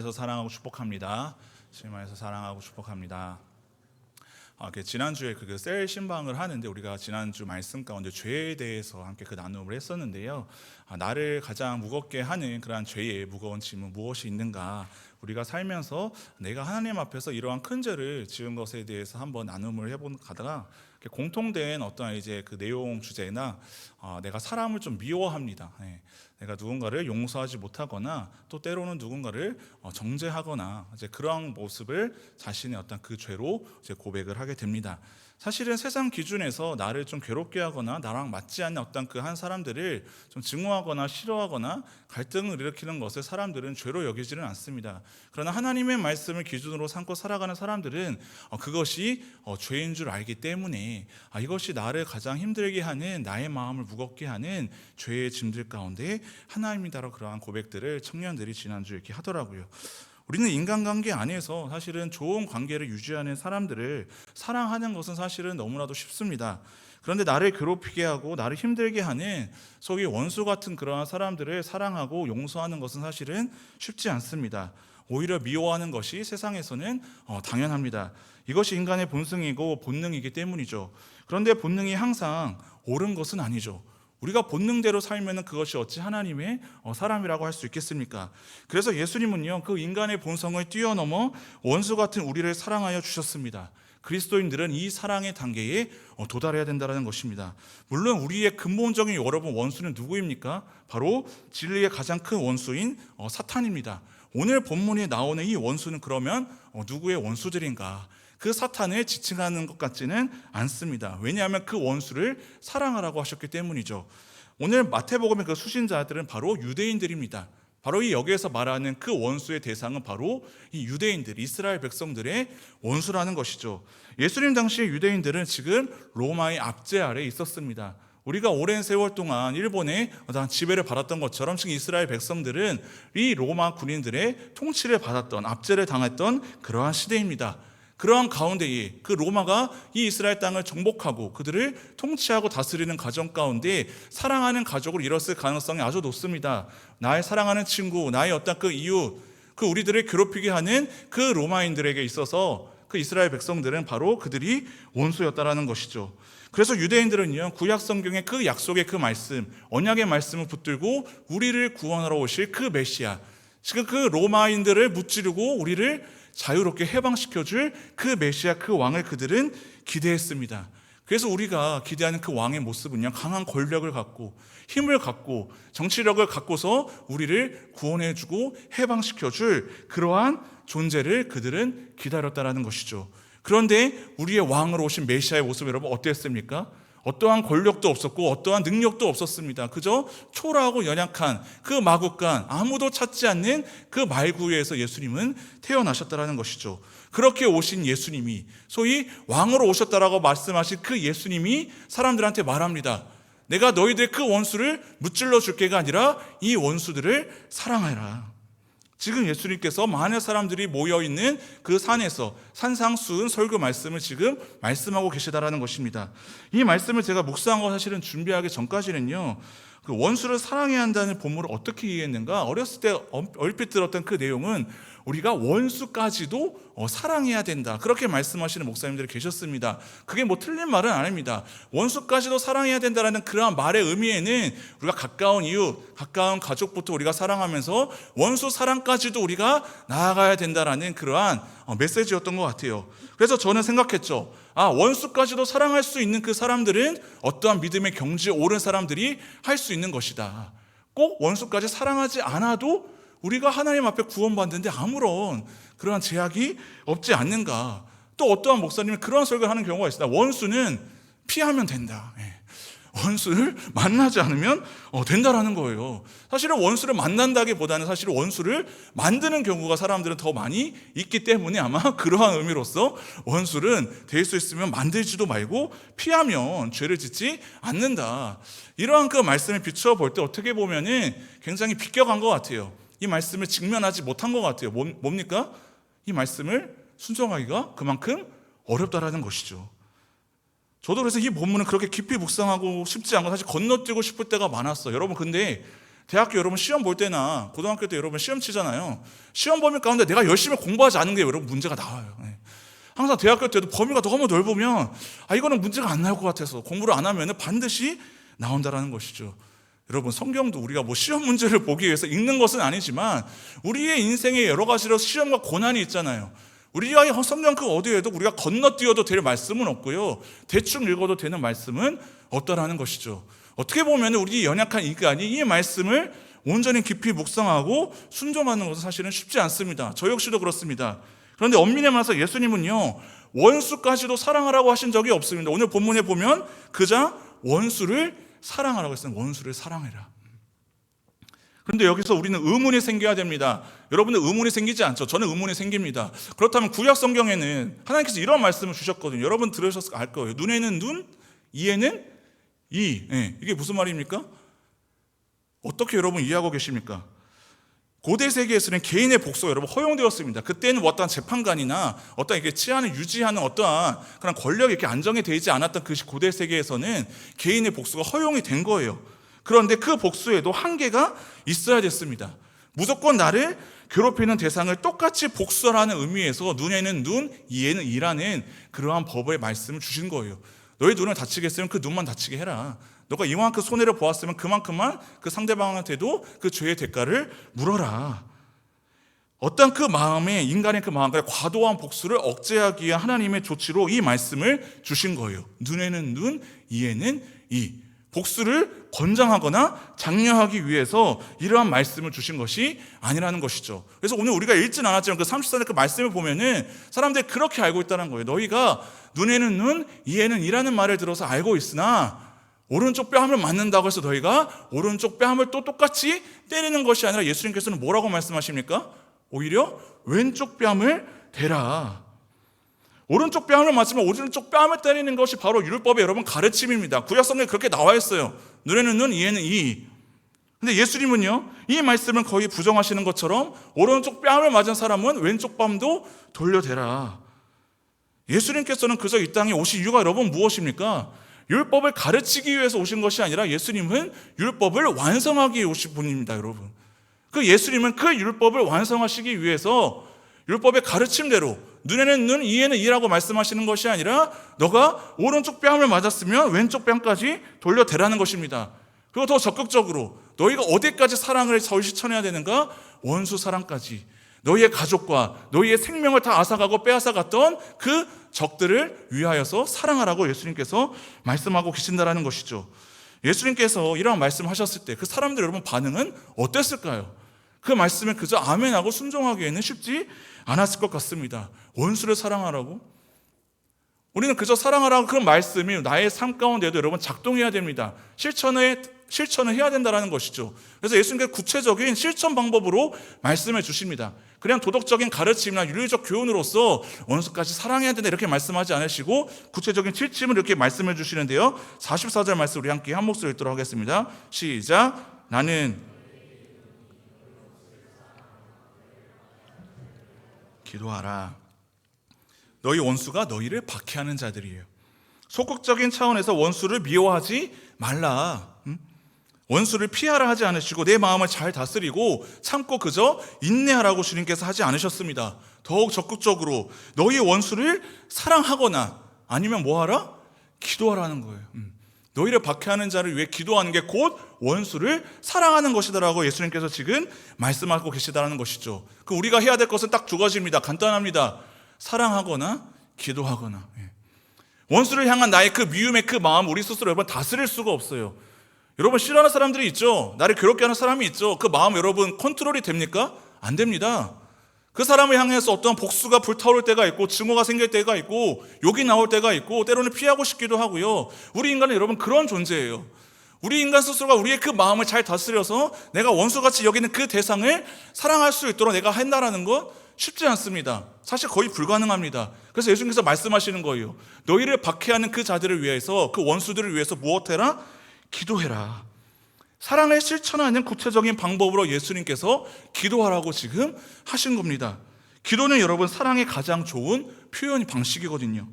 그래서 사랑하고 축복합니다. 주님안에서 사랑하고 축복합니다. 지난주에 셀 신방을 하는데 우리가 지난주 말씀 가운데 죄에 대해서 함께 나눔을 했었는데요. 나를 가장 무겁게 하는 그러한 죄의 무거운 짐은 무엇이 있는가? 우리가 살면서 내가 하나님 앞에서 이러한 큰 죄를 지은 것에 대해서 한번 나눔을 해보다가 공통된 어떤 그 내용 주제나 내가 사람을 좀 미워합니다. 내가 누군가를 용서하지 못하거나 또 때로는 누군가를 정죄하거나 그러한 모습을 자신의 어떤 그 죄로 고백을 하게 됩니다. 사실은 세상 기준에서 나를 좀 괴롭게 하거나 나랑 맞지 않는 어떤 그 한 사람들을 좀 증오하거나 싫어하거나 갈등을 일으키는 것을 사람들은 죄로 여기지는 않습니다. 그러나 하나님의 말씀을 기준으로 삼고 살아가는 사람들은 그것이 죄인 줄 알기 때문에 이것이 나를 가장 힘들게 하는, 나의 마음을 무겁게 하는 죄의 짐들 가운데 하나님이다라고 그러한 고백들을 청년들이 지난주에 이렇게 하더라고요. 우리는 인간관계 안에서 사실은 좋은 관계를 유지하는 사람들을 사랑하는 것은 사실은 너무나도 쉽습니다. 그런데 나를 괴롭히게 하고 나를 힘들게 하는 소위 원수 같은 그러한 사람들을 사랑하고 용서하는 것은 사실은 쉽지 않습니다. 오히려 미워하는 것이 세상에서는 당연합니다. 이것이 인간의 본성이고 본능이기 때문이죠. 그런데 본능이 항상 옳은 것은 아니죠. 우리가 본능대로 살면 그것이 어찌 하나님의 사람이라고 할 수 있겠습니까? 그래서 예수님은요, 그 인간의 본성을 뛰어넘어 원수 같은 우리를 사랑하여 주셨습니다. 그리스도인들은 이 사랑의 단계에 도달해야 된다는 것입니다. 물론 우리의 근본적인 여러분 원수는 누구입니까? 바로 진리의 가장 큰 원수인 사탄입니다. 오늘 본문에 나오는 이 원수는 그러면 누구의 원수들인가? 그 사탄을 지칭하는 것 같지는 않습니다. 왜냐하면 그 원수를 사랑하라고 하셨기 때문이죠. 오늘 마태복음의 그 수신자들은 바로 유대인들입니다. 바로 이 여기에서 말하는 그 원수의 대상은 바로 이 유대인들, 이스라엘 백성들의 원수라는 것이죠. 예수님 당시의 유대인들은 지금 로마의 압제 아래에 있었습니다. 우리가 오랜 세월 동안 일본의 지배를 받았던 것처럼 지금 이스라엘 백성들은 이 로마 군인들의 통치를 받았던, 압제를 당했던 그러한 시대입니다. 그러한 가운데에 그 로마가 이 이스라엘 땅을 정복하고 그들을 통치하고 다스리는 과정 가운데 사랑하는 가족을 잃었을 가능성이 아주 높습니다. 나의 사랑하는 친구, 나의 어떤 그 이웃, 그 우리들을 괴롭히게 하는 그 로마인들에게 있어서 그 이스라엘 백성들은 바로 그들이 원수였다라는 것이죠. 그래서 유대인들은요, 구약 성경의 그 약속의 그 말씀, 언약의 말씀을 붙들고 우리를 구원하러 오실 그 메시아, 지금 그 로마인들을 무찌르고 우리를 자유롭게 해방시켜줄 그 메시아, 그 왕을 그들은 기대했습니다. 그래서 우리가 기대하는 그 왕의 모습은요, 강한 권력을 갖고 힘을 갖고 정치력을 갖고서 우리를 구원해주고 해방시켜줄 그러한 존재를 그들은 기다렸다라는 것이죠. 그런데 우리의 왕으로 오신 메시아의 모습 여러분 어땠습니까? 어떠한 권력도 없었고 어떠한 능력도 없었습니다. 그저 초라하고 연약한 그 마구간, 아무도 찾지 않는 그 말구에서 예수님은 태어나셨다라는 것이죠. 그렇게 오신 예수님이, 소위 왕으로 오셨다라고 말씀하신 그 예수님이 사람들한테 말합니다. 내가 너희들의 그 원수를 무찔러 줄 게가 아니라 이 원수들을 사랑해라. 지금 예수님께서 많은 사람들이 모여있는 그 산에서 산상수훈 설교 말씀을 지금 말씀하고 계시다라는 것입니다. 이 말씀을 제가 묵상한 거 사실은 준비하기 전까지는요, 그 원수를 사랑해야 한다는 본문을 어떻게 이해했는가, 어렸을 때 얼핏 들었던 그 내용은 우리가 원수까지도 사랑해야 된다, 그렇게 말씀하시는 목사님들이 계셨습니다. 그게 틀린 말은 아닙니다. 원수까지도 사랑해야 된다는 그러한 말의 의미에는 우리가 가까운 이웃, 가까운 가족부터 우리가 사랑하면서 원수 사랑까지도 우리가 나아가야 된다는 그러한 메시지였던 것 같아요. 그래서 저는 생각했죠. 원수까지도 사랑할 수 있는 그 사람들은 어떠한 믿음의 경지에 오른 사람들이 할 수 있는 것이다. 꼭 원수까지 사랑하지 않아도 우리가 하나님 앞에 구원받는데 아무런 그러한 제약이 없지 않는가. 또 어떠한 목사님이 그러한 설교를 하는 경우가 있습니다. 원수는 피하면 된다. 원수를 만나지 않으면 된다라는 거예요. 사실은 원수를 만난다기보다는 사실 원수를 만드는 경우가 사람들은 더 많이 있기 때문에 아마 그러한 의미로서 원수는 될 수 있으면 만들지도 말고 피하면 죄를 짓지 않는다. 이러한 그 말씀을 비추어 때 어떻게 보면은 굉장히 비껴간 것 같아요. 이 말씀을 직면하지 못한 것 같아요. 뭡니까? 이 말씀을 순종하기가 그만큼 어렵다라는 것이죠. 저도 그래서 이 본문은 그렇게 깊이 묵상하고 싶지 않고 사실 건너뛰고 싶을 때가 많았어요. 여러분, 근데 대학교 여러분 시험 볼 때나 고등학교 때 여러분 시험 치잖아요. 시험 범위 가운데 내가 열심히 공부하지 않은 게 여러분 문제가 나와요. 항상 대학교 때도 범위가 너무 넓으면 이거는 문제가 안 나올 것 같아서 공부를 안 하면 반드시 나온다라는 것이죠. 여러분, 성경도 우리가 시험 문제를 보기 위해서 읽는 것은 아니지만 우리의 인생에 여러 가지로 시험과 고난이 있잖아요. 우리가 성경 그 어디에도 우리가 건너뛰어도 될 말씀은 없고요, 대충 읽어도 되는 말씀은 없다라는 것이죠. 어떻게 보면 우리 연약한 인간이 이 말씀을 온전히 깊이 묵상하고 순종하는 것은 사실은 쉽지 않습니다. 저 역시도 그렇습니다. 그런데 엄밀히 말해서 예수님은요, 원수까지도 사랑하라고 하신 적이 없습니다. 오늘 본문에 보면 그저 원수를 사랑하라고 했어요. 원수를 사랑해라. 그런데 여기서 우리는 의문이 생겨야 됩니다. 여러분들 의문이 생기지 않죠? 저는 의문이 생깁니다. 그렇다면 구약 성경에는 하나님께서 이런 말씀을 주셨거든요. 여러분 들으셔서 알 거예요. 눈에는 눈, 이에는 이. 이게 무슨 말입니까? 어떻게 여러분 이해하고 계십니까? 고대 세계에서는 개인의 복수가 여러분 허용되었습니다. 그때는 어떠한 재판관이나 어떠한 이렇게 치안을 유지하는 어떠한 그런 권력이 이렇게 안정이 되지 않았던 그 고대 세계에서는 개인의 복수가 허용이 된 거예요. 그런데 그 복수에도 한계가 있어야 됐습니다. 무조건 나를 괴롭히는 대상을 똑같이 복수하라는 의미에서 눈에는 눈, 이에는 이라는 그러한 법의 말씀을 주신 거예요. 너의 눈을 다치게 했으면 그 눈만 다치게 해라. 너가 이만큼 손해를 보았으면 그만큼만 그 상대방한테도 그 죄의 대가를 물어라. 어떤 그 마음에, 인간의 그 마음과 과도한 복수를 억제하기 위한 하나님의 조치로 이 말씀을 주신 거예요. 눈에는 눈, 이에는 이. 복수를 권장하거나 장려하기 위해서 이러한 말씀을 주신 것이 아니라는 것이죠. 그래서 오늘 우리가 읽진 않았지만 그 34절 그 말씀을 보면은 사람들이 그렇게 알고 있다는 거예요. 너희가 눈에는 눈, 이에는 이라는 말을 들어서 알고 있으나 오른쪽 뺨을 맞는다고 해서 너희가 오른쪽 뺨을 또 똑같이 때리는 것이 아니라 예수님께서는 뭐라고 말씀하십니까? 오히려 왼쪽 뺨을 대라. 오른쪽 뺨을 맞으면 오른쪽 뺨을 때리는 것이 바로 율법의 여러분 가르침입니다. 구약성경에 그렇게 나와 있어요. 눈에는 눈, 이에는 이. 근데 예수님은요, 이 말씀을 거의 부정하시는 것처럼 오른쪽 뺨을 맞은 사람은 왼쪽 뺨도 돌려대라. 예수님께서는 그저 이 땅에 오신 이유가 여러분 무엇입니까? 율법을 가르치기 위해서 오신 것이 아니라 예수님은 율법을 완성하기 위해 오신 분입니다, 여러분. 그 예수님은 그 율법을 완성하시기 위해서 율법의 가르침대로 눈에는 눈, 이에는 이라고 말씀하시는 것이 아니라 너가 오른쪽 뺨을 맞았으면 왼쪽 뺨까지 돌려대라는 것입니다. 그리고 더 적극적으로 너희가 어디까지 사랑을 실천해야 되는가? 원수 사랑까지. 너희의 가족과 너희의 생명을 다 앗아가고 빼앗아갔던 그 적들을 위하여서 사랑하라고 예수님께서 말씀하고 계신다라는 것이죠. 예수님께서 이런 말씀하셨을 때 그 사람들 여러분 반응은 어땠을까요? 그 말씀에 그저 아멘하고 순종하기에는 쉽지 않았을 것 같습니다. 원수를 사랑하라고? 우리는 그저 사랑하라고 그 말씀이 나의 삶 가운데도 여러분 작동해야 됩니다. 실천을 해야 된다는 것이죠. 그래서 예수님께서 구체적인 실천 방법으로 말씀해 주십니다. 그냥 도덕적인 가르침이나 윤리적 교훈으로서 원수까지 사랑해야 된다 이렇게 말씀하지 않으시고 구체적인 실침을 이렇게 말씀해 주시는데요. 44절 말씀 우리 함께 한 목소리 읽도록 하겠습니다. 시작. 나는 기도하라. 너희 원수가 너희를 박해하는 자들이에요. 소극적인 차원에서 원수를 미워하지 말라. 원수를 피하라 하지 않으시고 내 마음을 잘 다스리고 참고 그저 인내하라고 주님께서 하지 않으셨습니다. 더욱 적극적으로 너희 원수를 사랑하거나 아니면 뭐하라? 기도하라는 거예요. 너희를 박해하는 자를 위해 기도하는 게 곧 원수를 사랑하는 것이다라고 예수님께서 지금 말씀하고 계시다는 것이죠. 그 우리가 해야 될 것은 딱 두 가지입니다. 간단합니다. 사랑하거나 기도하거나. 원수를 향한 나의 그 미움의 그 마음 우리 스스로 여러분 다스릴 수가 없어요. 여러분 싫어하는 사람들이 있죠. 나를 괴롭게 하는 사람이 있죠. 그 마음 여러분 컨트롤이 됩니까? 안 됩니다. 그 사람을 향해서 어떤 복수가 불타오를 때가 있고 증오가 생길 때가 있고 욕이 나올 때가 있고 때로는 피하고 싶기도 하고요. 우리 인간은 여러분 그런 존재예요. 우리 인간 스스로가 우리의 그 마음을 잘 다스려서 내가 원수같이 여기는 그 대상을 사랑할 수 있도록 내가 한다라는 건 쉽지 않습니다. 사실 거의 불가능합니다. 그래서 예수님께서 말씀하시는 거예요. 너희를 박해하는 그 자들을 위해서 그 원수들을 위해서 무엇해라? 기도해라. 사랑을 실천하는 구체적인 방법으로 예수님께서 기도하라고 지금 하신 겁니다. 기도는 여러분 사랑의 가장 좋은 표현 방식이거든요.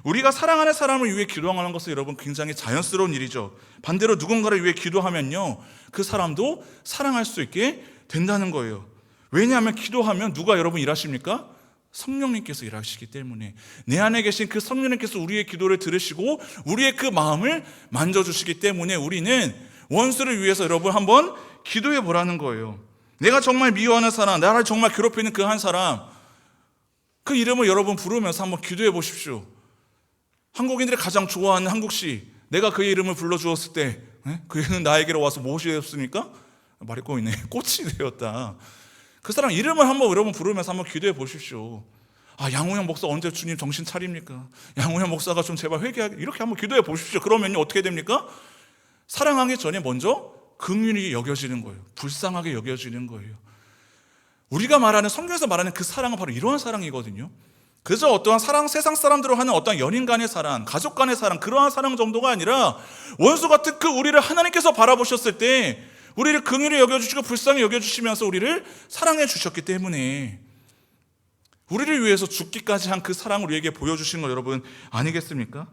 우리가 사랑하는 사람을 위해 기도하는 것은 여러분 굉장히 자연스러운 일이죠. 반대로 누군가를 위해 기도하면요, 그 사람도 사랑할 수 있게 된다는 거예요. 왜냐하면 기도하면 누가 여러분 일하십니까? 성령님께서 일하시기 때문에. 내 안에 계신 그 성령님께서 우리의 기도를 들으시고 우리의 그 마음을 만져주시기 때문에 우리는 원수를 위해서 여러분 한번 기도해 보라는 거예요. 내가 정말 미워하는 사람, 나를 정말 괴롭히는 그 한 사람, 그 이름을 여러분 부르면서 한번 기도해 보십시오. 한국인들이 가장 좋아하는 한국시, 내가 그의 이름을 불러주었을 때 그는 나에게로 와서 무엇이 되었습니까? 말이 꼬이네. 꽃이 되었다. 그 사람 이름을 한번 여러분 부르면서 한번 기도해 보십시오. 양우영 목사 언제 주님 정신 차립니까? 양우영 목사가 좀 제발 회개하게, 이렇게 한번 기도해 보십시오. 그러면요 어떻게 됩니까? 사랑하기 전에 먼저 긍휼히 여겨지는 거예요. 불쌍하게 여겨지는 거예요. 우리가 말하는, 성경에서 말하는 그 사랑은 바로 이러한 사랑이거든요. 그저 어떠한 사랑, 세상 사람들로 하는 어떠한 연인 간의 사랑, 가족 간의 사랑, 그러한 사랑 정도가 아니라 원수 같은 그 우리를 하나님께서 바라보셨을 때 우리를 긍휼히 여겨주시고 불쌍히 여겨주시면서 우리를 사랑해 주셨기 때문에 우리를 위해서 죽기까지 한 그 사랑을 우리에게 보여주신 거 여러분 아니겠습니까?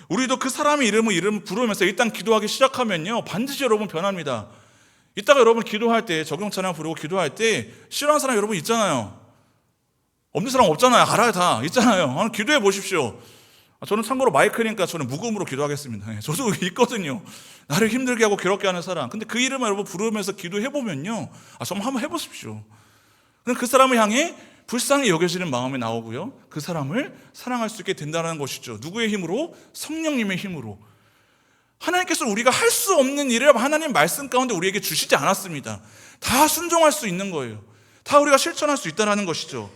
우리도 그 사람의 이름을 부르면서 일단 기도하기 시작하면요 반드시 여러분 변합니다. 이따가 여러분 기도할 때, 적용찬양 부르고 기도할 때 싫어하는 사람 여러분 있잖아요. 없는 사람 없잖아요. 알아요. 다 있잖아요. 기도해 보십시오. 저는 참고로 마이크니까 저는 무음으로 기도하겠습니다. 저도 있거든요. 나를 힘들게 하고 괴롭게 하는 사람. 근데 그 이름을 여러분 부르면서 기도해 보면요 정말 한번 해보십시오. 그 사람을 향해 불쌍히 여겨지는 마음이 나오고요, 그 사람을 사랑할 수 있게 된다는 것이죠. 누구의 힘으로? 성령님의 힘으로. 하나님께서 우리가 할 수 없는 일을 하나님 말씀 가운데 우리에게 주시지 않았습니다. 다 순종할 수 있는 거예요. 다 우리가 실천할 수 있다는 것이죠.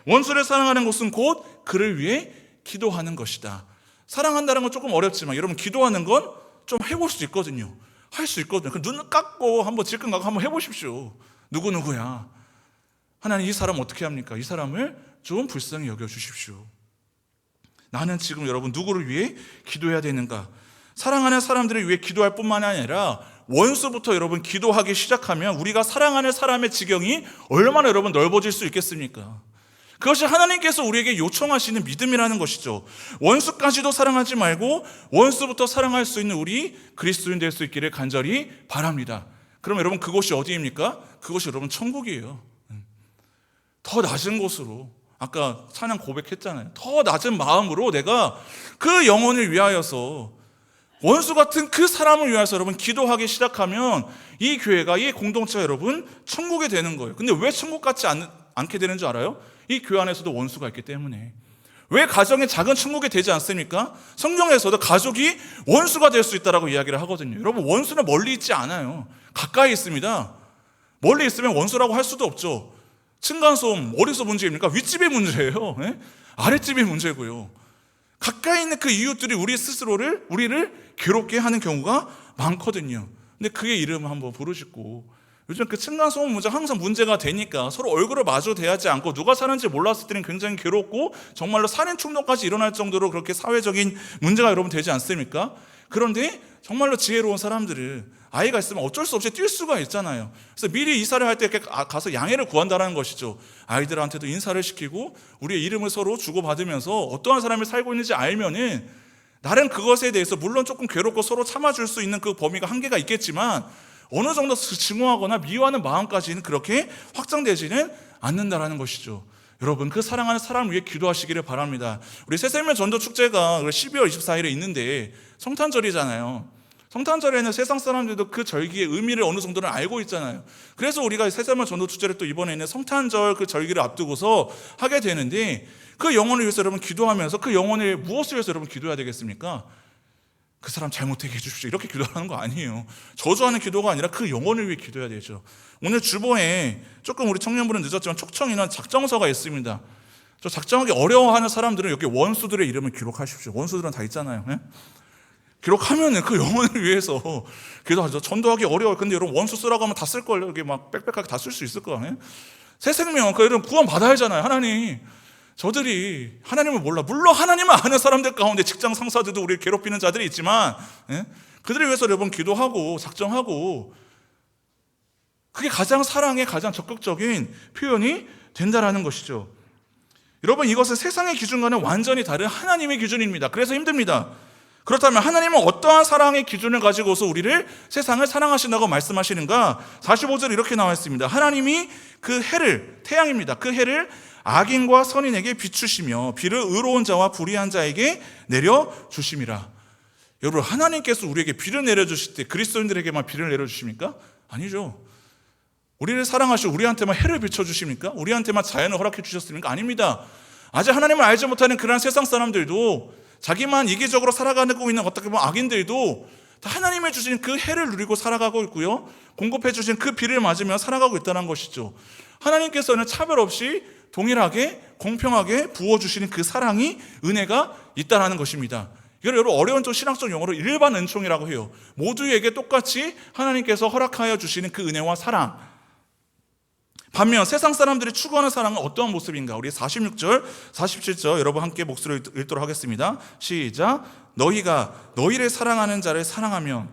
원수를 사랑하는 것은 곧 그를 위해 기도하는 것이다. 사랑한다는 건 조금 어렵지만 여러분 기도하는 건 좀 해볼 수 있거든요. 할 수 있거든요. 눈 감고 한번 질끈 가고 한번 해보십시오. 누구야? 하나님 이 사람 어떻게 합니까? 이 사람을 좀 불쌍히 여겨주십시오. 나는 지금 여러분 누구를 위해 기도해야 되는가? 사랑하는 사람들을 위해 기도할 뿐만 아니라 원수부터 여러분 기도하기 시작하면 우리가 사랑하는 사람의 지경이 얼마나 여러분 넓어질 수 있겠습니까? 그것이 하나님께서 우리에게 요청하시는 믿음이라는 것이죠. 원수까지도 사랑하지 말고 원수부터 사랑할 수 있는 우리 그리스도인 될 수 있기를 간절히 바랍니다. 그럼 여러분 그곳이 어디입니까? 그것이 여러분 천국이에요. 더 낮은 곳으로, 아까 찬양 고백했잖아요. 더 낮은 마음으로 내가 그 영혼을 위하여서, 원수 같은 그 사람을 위해서 여러분 기도하기 시작하면 이 교회가, 이 공동체가 여러분 천국이 되는 거예요. 근데 왜 천국 같지 않게 되는 줄 알아요? 이 교회 안에서도 원수가 있기 때문에. 왜 가정이 작은 천국이 되지 않습니까? 성경에서도 가족이 원수가 될 수 있다고 이야기를 하거든요. 여러분 원수는 멀리 있지 않아요. 가까이 있습니다. 멀리 있으면 원수라고 할 수도 없죠. 층간소음 어디서 문제입니까? 윗집이 문제예요. 아랫집이 문제고요. 가까이 있는 그 이웃들이 우리를 괴롭게 하는 경우가 많거든요. 근데 그의 이름을 한번 부르시고, 요즘 그 층간소음 문제 항상 문제가 되니까 서로 얼굴을 마주 대하지 않고 누가 사는지 몰랐을 때는 굉장히 괴롭고 정말로 살인 충동까지 일어날 정도로 그렇게 사회적인 문제가 여러분 되지 않습니까? 그런데 정말로 지혜로운 사람들은 아이가 있으면 어쩔 수 없이 뛸 수가 있잖아요. 그래서 미리 이사를 할 때 가서 양해를 구한다는 것이죠. 아이들한테도 인사를 시키고 우리의 이름을 서로 주고받으면서 어떠한 사람이 살고 있는지 알면은 나름 그것에 대해서 물론 조금 괴롭고 서로 참아줄 수 있는 그 범위가 한계가 있겠지만 어느 정도 증오하거나 미워하는 마음까지는 그렇게 확장되지는 않는다라는 것이죠. 여러분 그 사랑하는 사람을 위해 기도하시기를 바랍니다. 우리 새생명 전도 축제가 12월 24일에 있는데 성탄절이잖아요. 성탄절에는 세상 사람들도 그 절기의 의미를 어느 정도는 알고 있잖아요. 그래서 우리가 새생명 전도 축제를 또 이번에는 성탄절 그 절기를 앞두고서 하게 되는데, 그 영혼을 위해서 여러분 기도하면서 그 영혼을 무엇을 위해서 여러분 기도해야 되겠습니까? 그 사람 잘못되게 해주십시오 이렇게 기도하는 거 아니에요. 저주하는 기도가 아니라 그 영혼을 위해 기도해야 되죠. 오늘 주보에 조금 우리 청년분은 늦었지만 촉청이나 작정서가 있습니다. 저 작정하기 어려워하는 사람들은 여기 원수들의 이름을 기록하십시오. 원수들은 다 있잖아요. 기록하면은 그 영혼을 위해서 기도하죠. 전도하기 어려워요. 근데 여러분 원수 쓰라고 하면 다 쓸걸요. 이렇게 막 빽빽하게 다 쓸 수 있을 거예요. 새 생명, 그 여러분 구원 받아야 하잖아요. 하나님, 저들이 하나님을 몰라. 물론 하나님을 아는 사람들 가운데 직장 상사들도 우리를 괴롭히는 자들이 있지만 그들을 위해서 여러분 기도하고 작정하고, 그게 가장 사랑의 가장 적극적인 표현이 된다라는 것이죠. 여러분, 이것은 세상의 기준과는 완전히 다른 하나님의 기준입니다. 그래서 힘듭니다. 그렇다면 하나님은 어떠한 사랑의 기준을 가지고서 우리를, 세상을 사랑하신다고 말씀하시는가? 45절 이렇게 나와 있습니다. 하나님이 그 해를, 태양입니다, 그 해를 악인과 선인에게 비추시며 비를 의로운 자와 불의한 자에게 내려주심이라. 여러분, 하나님께서 우리에게 비를 내려주실 때 그리스도인들에게만 비를 내려주십니까? 아니죠. 우리를 사랑하시고 우리한테만 해를 비춰주십니까? 우리한테만 자연을 허락해 주셨습니까? 아닙니다. 아직 하나님을 알지 못하는 그런 세상 사람들도, 자기만 이기적으로 살아가고 있는 어떻게 보면 악인들도 다 하나님이 주신 그 해를 누리고 살아가고 있고요, 공급해 주신 그 비를 맞으며 살아가고 있다는 것이죠. 하나님께서는 차별 없이 동일하게 공평하게 부어주시는 그 사랑이, 은혜가 있다는 것입니다. 이걸 여러분 어려운 좀 신학적 용어로 일반 은총이라고 해요. 모두에게 똑같이 하나님께서 허락하여 주시는 그 은혜와 사랑. 반면 세상 사람들이 추구하는 사랑은 어떠한 모습인가? 우리 46절, 47절 여러분 함께 목소리를 읽도록 하겠습니다. 시작. 너희가 너희를 사랑하는 자를 사랑하면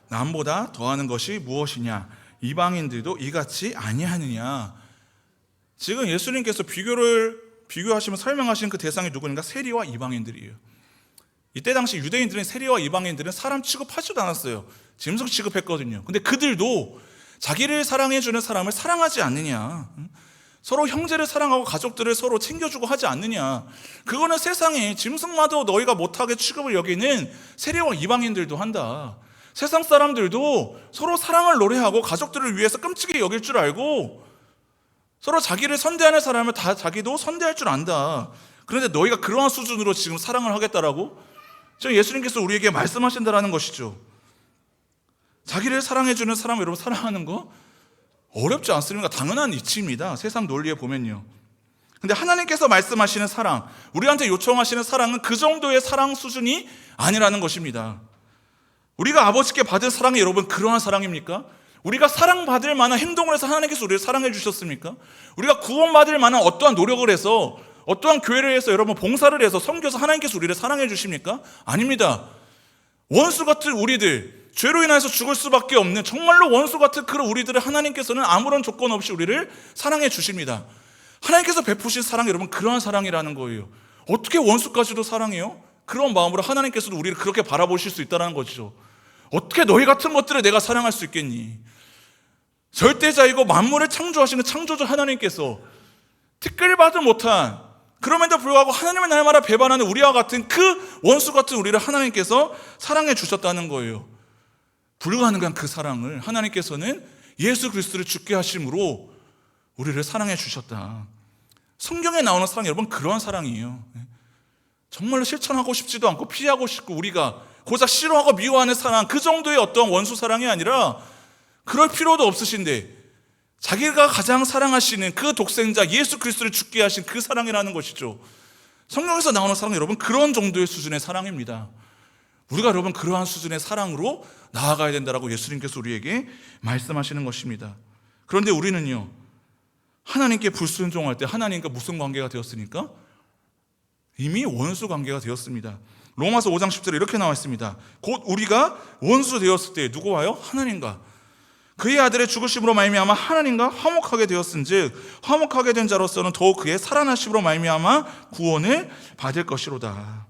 남보다 더하는 것이 무엇이냐? 이방인들도 이같이 아니하느냐? 지금 예수님께서 비교하시면 설명하시는 그 대상이 누구인가? 세리와 이방인들이에요. 이때 당시 유대인들은, 세리와 이방인들은 사람 취급하지도 않았어요. 짐승 취급했거든요. 근데 그들도 자기를 사랑해주는 사람을 사랑하지 않느냐? 서로 형제를 사랑하고 가족들을 서로 챙겨주고 하지 않느냐? 그거는 세상에 짐승마도 너희가 못하게 취급을 여기는 세리와 이방인들도 한다. 세상 사람들도 서로 사랑을 노래하고 가족들을 위해서 끔찍히 여길 줄 알고, 서로 자기를 선대하는 사람을 다 자기도 선대할 줄 안다. 그런데 너희가 그러한 수준으로 지금 사랑을 하겠다라고? 지금 예수님께서 우리에게 말씀하신다라는 것이죠. 자기를 사랑해주는 사람, 여러분 사랑하는 거 어렵지 않습니까? 당연한 이치입니다. 세상 논리에 보면요. 근데 하나님께서 말씀하시는 사랑, 우리한테 요청하시는 사랑은 그 정도의 사랑 수준이 아니라는 것입니다. 우리가 아버지께 받은 사랑이 여러분 그러한 사랑입니까? 우리가 사랑받을 만한 행동을 해서 하나님께서 우리를 사랑해 주셨습니까? 우리가 구원받을 만한 어떠한 노력을 해서, 어떠한 교회를 해서, 여러분 봉사를 해서, 섬겨서 하나님께서 우리를 사랑해 주십니까? 아닙니다. 원수 같은 우리들, 죄로 인해서 죽을 수밖에 없는 정말로 원수 같은 그런 우리들을 하나님께서는 아무런 조건 없이 우리를 사랑해 주십니다. 하나님께서 베푸신 사랑, 여러분 그러한 사랑이라는 거예요. 어떻게 원수까지도 사랑해요? 그런 마음으로 하나님께서도 우리를 그렇게 바라보실 수 있다는 거죠. 어떻게 너희 같은 것들을 내가 사랑할 수 있겠니? 절대자이고 만물을 창조하시는 창조주 하나님께서 특별받지 못한, 그럼에도 불구하고 하나님의 날마다 배반하는 우리와 같은 그 원수 같은 우리를 하나님께서 사랑해 주셨다는 거예요. 불가능한 그 사랑을 하나님께서는 예수 그리스도를 죽게 하심으로 우리를 사랑해 주셨다. 성경에 나오는 사랑, 여러분 그러한 사랑이에요. 정말로 실천하고 싶지도 않고 피하고 싶고 우리가 고작 싫어하고 미워하는 사랑, 그 정도의 어떤 원수 사랑이 아니라, 그럴 필요도 없으신데 자기가 가장 사랑하시는 그 독생자 예수 그리스도를 죽게 하신 그 사랑이라는 것이죠. 성경에서 나오는 사랑은 여러분 그런 정도의 수준의 사랑입니다. 우리가 여러분 그러한 수준의 사랑으로 나아가야 된다라고 예수님께서 우리에게 말씀하시는 것입니다. 그런데 우리는요, 하나님께 불순종할 때 하나님과 무슨 관계가 되었습니까? 이미 원수 관계가 되었습니다. 로마서 5장 10절에 이렇게 나와 있습니다. 곧 우리가 원수 되었을 때 누구와요? 하나님과 그의 아들의 죽으심으로 말미암아 하나님과 화목하게 되었은즉 화목하게 된 자로서는 더욱 그의 살아나심으로 말미암아 구원을 받을 것이로다.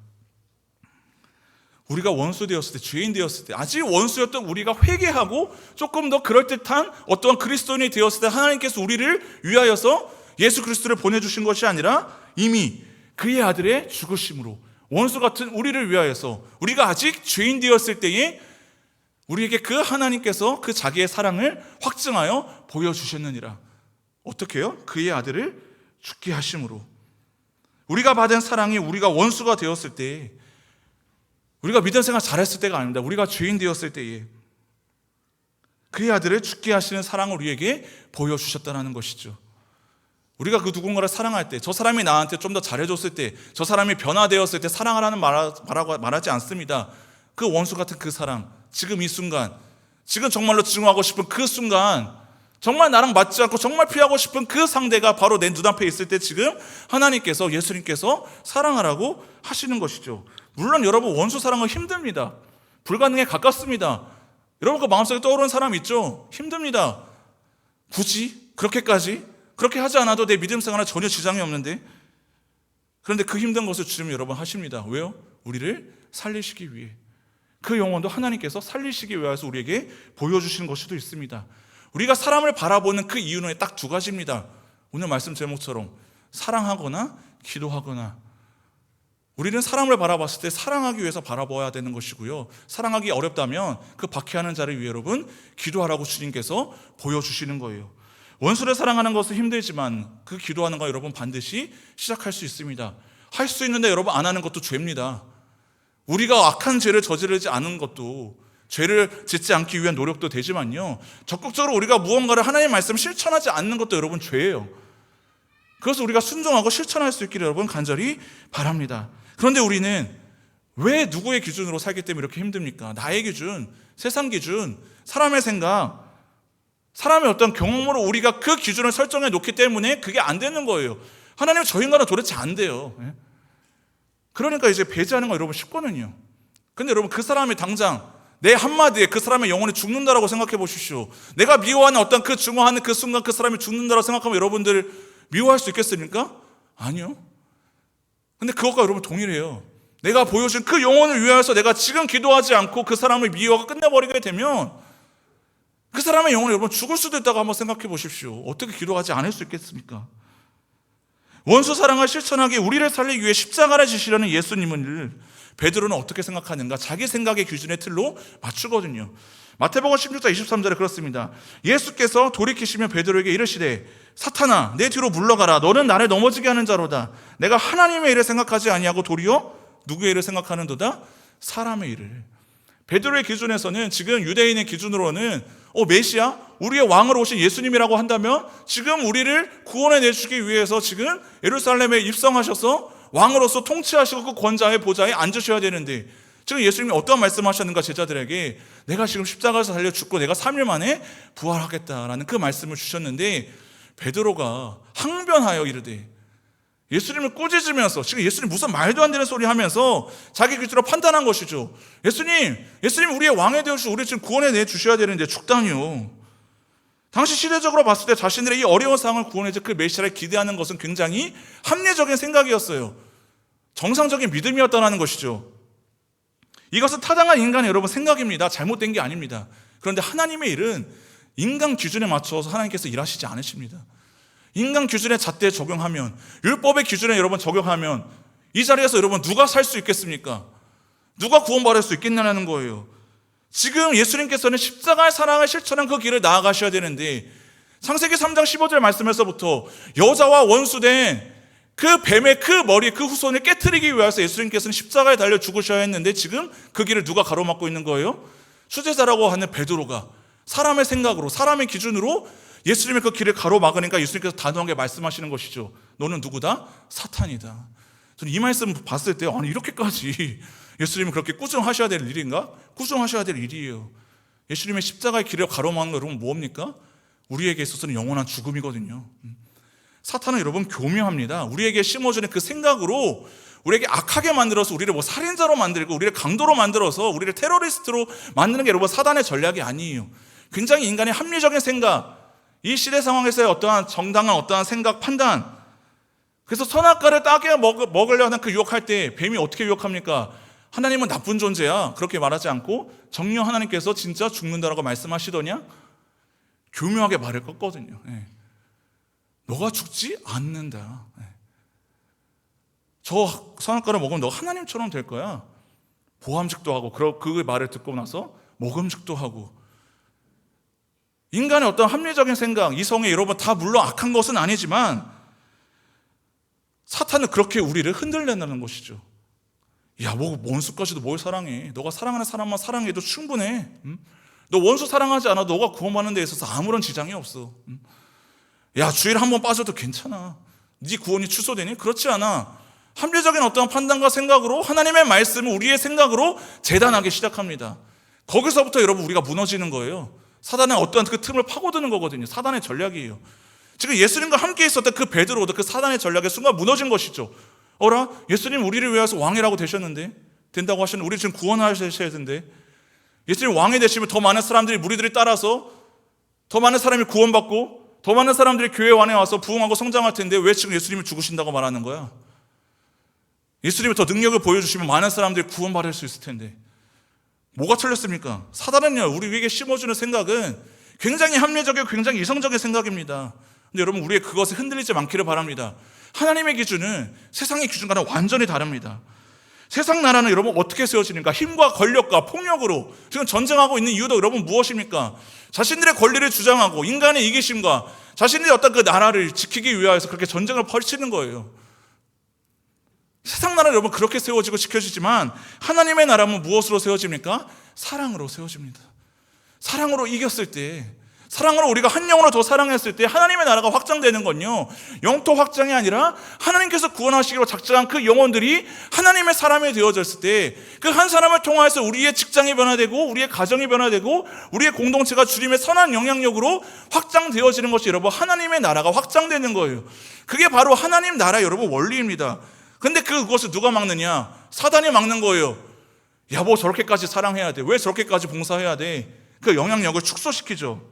우리가 원수 되었을 때, 죄인 되었을 때, 아직 원수였던 우리가 회개하고 조금 더 그럴듯한 어떠한 그리스도인이 되었을 때 하나님께서 우리를 위하여서 예수 그리스도를 보내주신 것이 아니라 이미 그의 아들의 죽으심으로 원수 같은 우리를 위하여서, 우리가 아직 죄인 되었을 때에 우리에게 그 하나님께서 그 자기의 사랑을 확증하여 보여주셨느니라. 어떻게 해요? 그의 아들을 죽게 하심으로. 우리가 받은 사랑이 우리가 원수가 되었을 때, 우리가 믿음 생활 잘했을 때가 아닙니다. 우리가 죄인 되었을 때에 그의 아들을 죽게 하시는 사랑을 우리에게 보여주셨다는 것이죠. 우리가 그 누군가를 사랑할 때, 저 사람이 나한테 좀 더 잘해줬을 때, 저 사람이 변화되었을 때 사랑하라는 말하지 않습니다. 그 원수 같은 그 사랑, 지금 이 순간, 지금 정말로 증오하고 싶은 그 순간, 정말 나랑 맞지 않고 정말 피하고 싶은 그 상대가 바로 내 눈앞에 있을 때 지금 하나님께서, 예수님께서 사랑하라고 하시는 것이죠. 물론 여러분 원수 사랑은 힘듭니다. 불가능에 가깝습니다. 여러분 그 마음속에 떠오르는 사람 있죠? 힘듭니다. 굳이 그렇게까지? 그렇게 하지 않아도 내 믿음 생활에 전혀 지장이 없는데. 그런데 그 힘든 것을 주님 여러분 하십니다. 왜요? 우리를 살리시기 위해. 그 영혼도 하나님께서 살리시기 위해서 우리에게 보여주시는 것일 수도 있습니다. 우리가 사람을 바라보는 그 이유는 딱 두 가지입니다. 오늘 말씀 제목처럼 사랑하거나 기도하거나. 우리는 사람을 바라봤을 때 사랑하기 위해서 바라봐야 되는 것이고요, 사랑하기 어렵다면 그 박해하는 자를 위해 여러분 기도하라고 주님께서 보여주시는 거예요. 원수를 사랑하는 것은 힘들지만 그 기도하는 거 여러분 반드시 시작할 수 있습니다. 할 수 있는데 여러분 안 하는 것도 죄입니다. 우리가 악한 죄를 저지르지 않은 것도, 죄를 짓지 않기 위한 노력도 되지만요, 적극적으로 우리가 무언가를 하나님의 말씀을 실천하지 않는 것도 여러분 죄예요. 그래서 우리가 순종하고 실천할 수 있기를 여러분 간절히 바랍니다. 그런데 우리는 왜 누구의 기준으로 살기 때문에 이렇게 힘듭니까? 나의 기준, 세상 기준, 사람의 생각, 사람의 어떤 경험으로 우리가 그 기준을 설정해 놓기 때문에 그게 안 되는 거예요. 하나님 저 인간은 도대체 안 돼요. 그러니까 이제 배제하는 거 여러분 쉽거든요. 근데 여러분 그 사람이 당장 내 한마디에 그 사람의 영혼이 죽는다라고 생각해 보십시오. 내가 미워하는 어떤 그 중화하는 그 순간 그 사람이 죽는다라고 생각하면 여러분들 미워할 수 있겠습니까? 아니요. 근데 그것과 여러분 동일해요. 내가 보여준 그 영혼을 위하여서 내가 지금 기도하지 않고 그 사람을 미워하고 끝내버리게 되면 그 사람의 영혼이 여러분 죽을 수도 있다고 한번 생각해 보십시오. 어떻게 기도하지 않을 수 있겠습니까? 원수 사랑을 실천하기, 우리를 살리기 위해 십자가를 지시려는 예수님을 베드로는 어떻게 생각하는가? 자기 생각의 기준의 틀로 맞추거든요. 마태복음 16장 23절에 그렇습니다. 예수께서 돌이키시며 베드로에게 이르시되 사탄아 내 뒤로 물러가라. 너는 나를 넘어지게 하는 자로다. 내가 하나님의 일을 생각하지 아니하고 도리어 누구의 일을 생각하는도다? 사람의 일을. 베드로의 기준에서는, 지금 유대인의 기준으로는 메시아, 우리의 왕으로 오신 예수님이라고 한다면 지금 우리를 구원해 내주기 위해서 지금 예루살렘에 입성하셔서 왕으로서 통치하시고 그 권자의 보좌에 앉으셔야 되는데, 지금 예수님이 어떤 말씀하셨는가? 제자들에게 내가 지금 십자가에서 달려 죽고 내가 3일 만에 부활하겠다라는 그 말씀을 주셨는데, 베드로가 항변하여 이르되, 예수님을 꾸짖으면서, 지금 예수님 무슨 말도 안 되는 소리 하면서 자기 기준으로 판단한 것이죠. 예수님 우리의 왕이 되어주시고 우리 지금 구원해 내주셔야 되는데 죽다니요. 당시 시대적으로 봤을 때 자신들의 이 어려운 상황을 구원해서 그 메시아를 기대하는 것은 굉장히 합리적인 생각이었어요. 정상적인 믿음이었다는 것이죠. 이것은 타당한 인간의 여러분 생각입니다. 잘못된 게 아닙니다. 그런데 하나님의 일은 인간 기준에 맞춰서 하나님께서 일하시지 않으십니다. 인간 기준에 잣대 적용하면, 율법의 기준에 여러분 적용하면 이 자리에서 여러분 누가 살 수 있겠습니까? 누가 구원받을 수 있겠냐는 거예요. 지금 예수님께서는 십자가의 사랑을 실천한 그 길을 나아가셔야 되는데, 창세기 3장 15절 말씀에서부터 여자와 원수된 그 뱀의 그 머리, 그 후손을 깨트리기 위해서 예수님께서는 십자가에 달려 죽으셔야 했는데, 지금 그 길을 누가 가로막고 있는 거예요? 수제자라고 하는 베드로가 사람의 생각으로, 사람의 기준으로 예수님의 그 길을 가로막으니까 예수님께서 단호하게 말씀하시는 것이죠. 너는 누구다? 사탄이다. 저는 이 말씀 봤을 때 아니 이렇게까지 예수님은 그렇게 꾸중하셔야 될 일인가? 꾸중하셔야 될 일이에요. 예수님의 십자가의 길을 가로막는 거 여러분 뭡니까? 우리에게 있어서는 영원한 죽음이거든요. 사탄은 여러분 교묘합니다. 우리에게 심어주는 그 생각으로 우리에게 악하게 만들어서 우리를 살인자로 만들고 우리를 강도로 만들어서 우리를 테러리스트로 만드는 게 여러분 사단의 전략이 아니에요. 굉장히 인간의 합리적인 생각, 이 시대 상황에서의 어떠한 정당한 어떠한 생각, 판단, 그래서 선악과를 따게 먹으려 하는 그 유혹할 때 뱀이 어떻게 유혹합니까? 하나님은 나쁜 존재야, 그렇게 말하지 않고 정녕 하나님께서 진짜 죽는다라고 말씀하시더냐? 교묘하게 말을 껐거든요. 너가 죽지 않는다. 저 선악과를 먹으면 너가 하나님처럼 될 거야. 보암직도 하고, 그 말을 듣고 나서 먹음직도 하고. 인간의 어떤 합리적인 생각, 이성에 여러분 다 물론 악한 것은 아니지만 사탄은 그렇게 우리를 흔들낸다는 것이죠. 야, 원수까지도 뭘 사랑해? 너가 사랑하는 사람만 사랑해도 충분해. 너 원수 사랑하지 않아도 너가 구원받는 데 있어서 아무런 지장이 없어. 야, 주일 한번 빠져도 괜찮아. 네 구원이 취소되니? 그렇지 않아. 합리적인 어떤 판단과 생각으로 하나님의 말씀을 우리의 생각으로 재단하기 시작합니다. 거기서부터 여러분 우리가 무너지는 거예요. 사단의 어떠한 그 틈을 파고드는 거거든요. 사단의 전략이에요. 지금 예수님과 함께 있었던 그 베드로도 그 사단의 전략에 순간 무너진 것이죠. 예수님 우리를 위해서 왕이라고 되셨는데, 된다고 하셨는데, 우리 지금 구원하셔야 되는데, 예수님 왕이 되시면 더 많은 사람들이, 무리들이 따라서 더 많은 사람이 구원받고 더 많은 사람들이 교회 안에 와서 부흥하고 성장할 텐데 왜 지금 예수님이 죽으신다고 말하는 거야? 예수님이 더 능력을 보여주시면 많은 사람들이 구원받을 수 있을 텐데 뭐가 틀렸습니까? 사단은요, 우리에게 심어주는 생각은 굉장히 합리적이고 굉장히 이성적인 생각입니다. 근데 여러분, 우리의 그것에 흔들리지 않기를 바랍니다. 하나님의 기준은 세상의 기준과는 완전히 다릅니다. 세상 나라는 여러분 어떻게 세워지는가? 힘과 권력과 폭력으로 지금 전쟁하고 있는 이유도 여러분 무엇입니까? 자신들의 권리를 주장하고 인간의 이기심과 자신들의 어떤 그 나라를 지키기 위하여서 그렇게 전쟁을 펼치는 거예요. 세상 나라는 여러분 그렇게 세워지고 지켜지지만 하나님의 나라는 무엇으로 세워집니까? 사랑으로 세워집니다. 사랑으로 이겼을 때, 사랑으로 우리가 한 영으로 더 사랑했을 때 하나님의 나라가 확장되는 건요, 영토 확장이 아니라 하나님께서 구원하시기로 작정한 그 영혼들이 하나님의 사람이 되어졌을 때 그 한 사람을 통하여서 우리의 직장이 변화되고 우리의 가정이 변화되고 우리의 공동체가 주님의 선한 영향력으로 확장되어지는 것이 여러분 하나님의 나라가 확장되는 거예요. 그게 바로 하나님 나라 여러분 원리입니다. 근데 그것을 누가 막느냐? 사단이 막는 거예요. 야, 뭐 저렇게까지 사랑해야 돼? 왜 저렇게까지 봉사해야 돼? 그 영향력을 축소시키죠.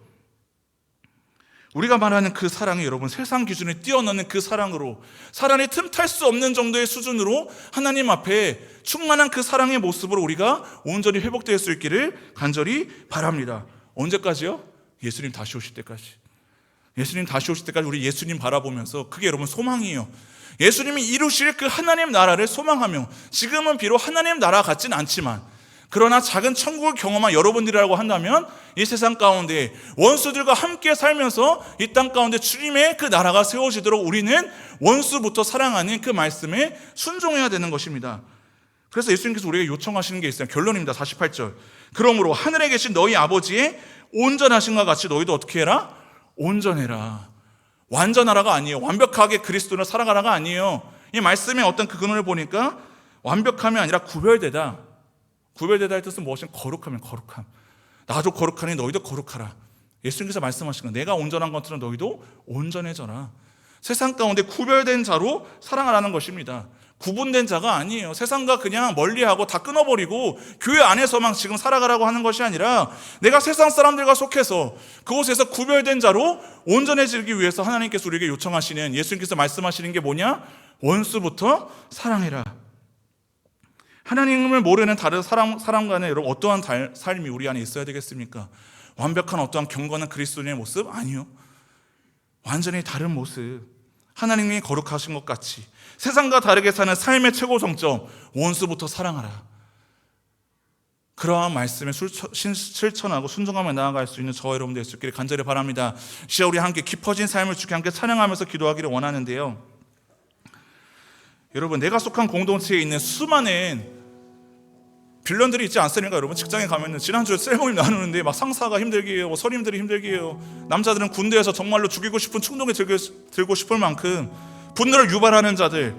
우리가 말하는 그 사랑이 여러분 세상 기준을 뛰어넘는 그 사랑으로, 사랑이 틈탈 수 없는 정도의 수준으로 하나님 앞에 충만한 그 사랑의 모습으로 우리가 온전히 회복될 수 있기를 간절히 바랍니다. 언제까지요? 예수님 다시 오실 때까지. 예수님 다시 오실 때까지 우리 예수님 바라보면서, 그게 여러분 소망이에요. 예수님이 이루실 그 하나님 나라를 소망하며, 지금은 비록 하나님 나라 같진 않지만 그러나 작은 천국을 경험한 여러분들이라고 한다면 이 세상 가운데 원수들과 함께 살면서 이 땅 가운데 주님의 그 나라가 세워지도록 우리는 원수부터 사랑하는 그 말씀에 순종해야 되는 것입니다. 그래서 예수님께서 우리에게 요청하시는 게 있어요. 결론입니다. 48절. 그러므로 하늘에 계신 너희 아버지의 온전하신과 같이 너희도 어떻게 해라? 온전해라. 완전하라가 아니에요. 완벽하게 그리스도를 살아가라가 아니에요. 이 말씀의 어떤 그 근원을 보니까 완벽함이 아니라 구별되다. 구별되다의 뜻은 무엇이냐? 거룩하면 거룩함. 나도 거룩하니 너희도 거룩하라. 예수님께서 말씀하시는 거예요. 내가 온전한 것처럼 너희도 온전해져라. 세상 가운데 구별된 자로 살아가라는 것입니다. 구분된 자가 아니에요. 세상과 그냥 멀리하고 다 끊어버리고 교회 안에서만 지금 살아가라고 하는 것이 아니라 내가 세상 사람들과 속해서 그곳에서 구별된 자로 온전해지기 위해서 하나님께서 우리에게 요청하시는, 예수님께서 말씀하시는 게 뭐냐? 원수부터 사랑해라. 하나님을 모르는 다른 사람과는 여러분 어떠한 삶이 우리 안에 있어야 되겠습니까? 완벽한 어떠한 경건한 그리스도인의 모습? 아니요. 완전히 다른 모습. 하나님이 거룩하신 것 같이 세상과 다르게 사는 삶의 최고 정점, 원수부터 사랑하라. 그러한 말씀에 실천하고 순종하며 나아갈 수 있는 저와 여러분들 수 있기를 간절히 바랍니다. 시야 우리 함께 깊어진 삶을 주께 함께 찬양하면서 기도하기를 원하는데요. 여러분, 내가 속한 공동체에 있는 수많은 빌런들이 있지 않습니까? 여러분, 직장에 가면은 지난주에 셀모임 나누는데 막 상사가 힘들게 해요, 선임들이 힘들게 해요. 남자들은 군대에서 정말로 죽이고 싶은 충동이 들고 싶을 만큼 분노를 유발하는 자들,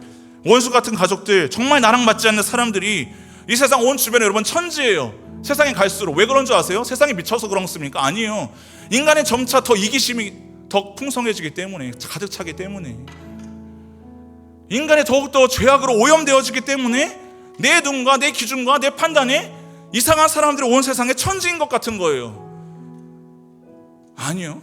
원수 같은 가족들, 정말 나랑 맞지 않는 사람들이 이 세상 온 주변에 여러분 천지예요. 세상에 갈수록. 왜 그런 줄 아세요? 세상이 미쳐서 그렇습니까? 아니에요. 인간의 점차 더 이기심이 더 풍성해지기 때문에, 가득 차기 때문에, 인간이 더욱더 죄악으로 오염되어지기 때문에 내 눈과 내 기준과 내 판단에 이상한 사람들이 온 세상에 천지인 것 같은 거예요. 아니요.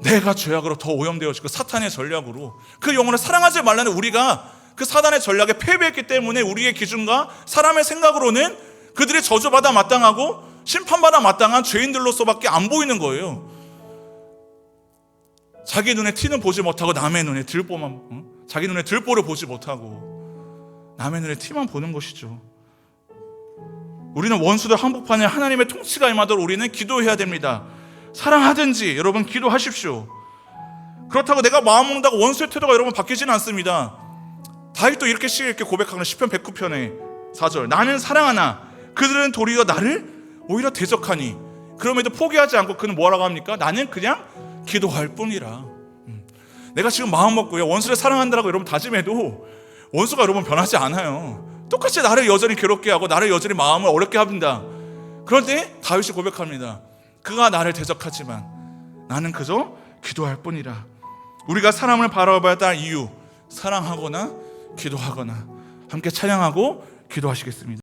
내가 죄악으로 더 오염되어지고 사탄의 전략으로 그 영혼을 사랑하지 말라는 우리가 그 사단의 전략에 패배했기 때문에 우리의 기준과 사람의 생각으로는 그들이 저주받아 마땅하고 심판받아 마땅한 죄인들로서밖에 안 보이는 거예요. 자기 눈에 티는 보지 못하고 남의 눈에 들보만, 자기 눈에 들보를 보지 못하고 남의 눈에 티만 보는 것이죠. 우리는 원수들 한복판에 하나님의 통치가 임하도록 우리는 기도해야 됩니다. 사랑하든지 여러분 기도하십시오. 그렇다고 내가 마음 먹는다고 원수의 태도가 여러분 바뀌지는 않습니다. 다윗도 이렇게 고백하는 시편 109편의 4절. 나는 사랑하나 그들은 도리어 나를 오히려 대적하니 그럼에도 포기하지 않고 그는 뭐라고 합니까? 나는 그냥 기도할 뿐이라. 내가 지금 마음 먹고요 원수를 사랑한다라고 여러분 다짐해도 원수가 여러분 변하지 않아요. 똑같이 나를 여전히 괴롭게 하고 나를 여전히 마음을 어렵게 합니다. 그런데 다윗이 고백합니다. 그가 나를 대적하지만 나는 그저 기도할 뿐이라. 우리가 사람을 바라봐야 할 이유, 사랑하거나 기도하거나. 함께 찬양하고 기도하시겠습니다.